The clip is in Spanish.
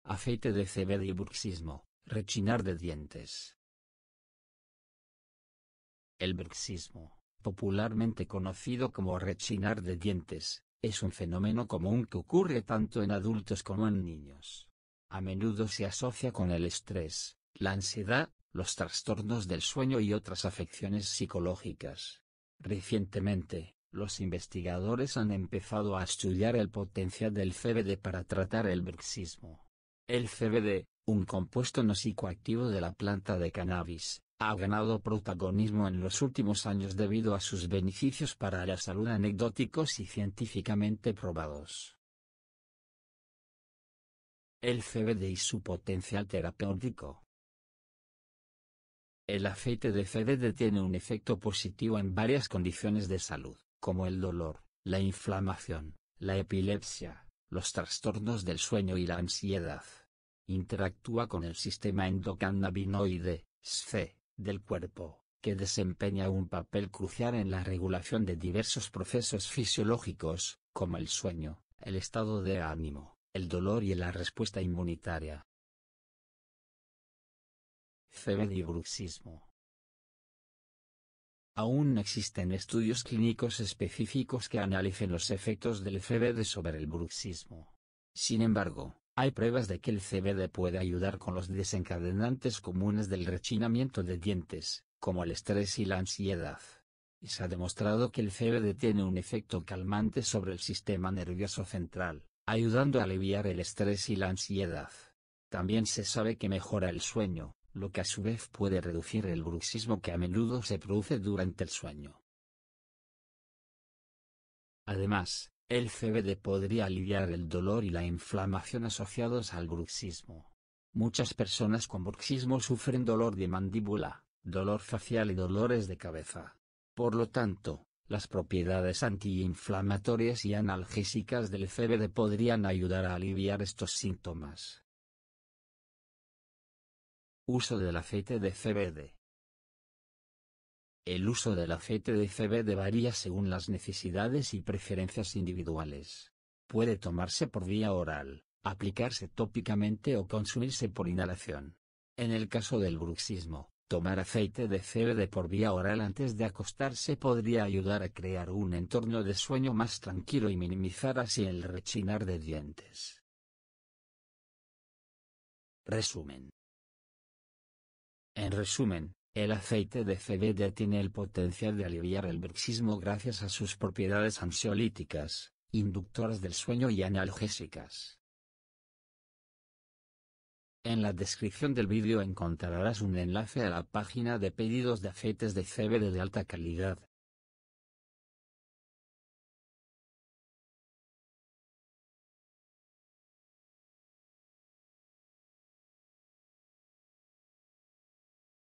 Aceite de CBD y bruxismo, rechinar de dientes. El bruxismo, popularmente conocido como rechinar de dientes, es un fenómeno común que ocurre tanto en adultos como en niños. A menudo se asocia con el estrés, la ansiedad, los trastornos del sueño y otras afecciones psicológicas. Recientemente, los investigadores han empezado a estudiar el potencial del CBD para tratar el bruxismo. El CBD, un compuesto no psicoactivo de la planta de cannabis, ha ganado protagonismo en los últimos años debido a sus beneficios para la salud anecdóticos y científicamente probados. El CBD y su potencial terapéutico. El aceite de CBD tiene un efecto positivo en varias condiciones de salud, como el dolor, la inflamación, la epilepsia, los trastornos del sueño y la ansiedad. Interactúa con el sistema endocannabinoide, SCE, del cuerpo, que desempeña un papel crucial en la regulación de diversos procesos fisiológicos, como el sueño, el estado de ánimo, el dolor y la respuesta inmunitaria. CBD y bruxismo. Aún no existen estudios clínicos específicos que analicen los efectos del CBD sobre el bruxismo. Sin embargo, hay pruebas de que el CBD puede ayudar con los desencadenantes comunes del rechinamiento de dientes, como el estrés y la ansiedad. Y se ha demostrado que el CBD tiene un efecto calmante sobre el sistema nervioso central, ayudando a aliviar el estrés y la ansiedad. También se sabe que mejora el sueño, lo que a su vez puede reducir el bruxismo que a menudo se produce durante el sueño. Además, el CBD podría aliviar el dolor y la inflamación asociados al bruxismo. Muchas personas con bruxismo sufren dolor de mandíbula, dolor facial y dolores de cabeza. Por lo tanto, las propiedades antiinflamatorias y analgésicas del CBD podrían ayudar a aliviar estos síntomas. Uso del aceite de CBD. El uso del aceite de CBD varía según las necesidades y preferencias individuales. Puede tomarse por vía oral, aplicarse tópicamente o consumirse por inhalación. En el caso del bruxismo, tomar aceite de CBD por vía oral antes de acostarse podría ayudar a crear un entorno de sueño más tranquilo y minimizar así el rechinar de dientes. Resumen. En resumen, el aceite de CBD tiene el potencial de aliviar el bruxismo gracias a sus propiedades ansiolíticas, inductoras del sueño y analgésicas. En la descripción del vídeo encontrarás un enlace a la página de pedidos de aceites de CBD de alta calidad,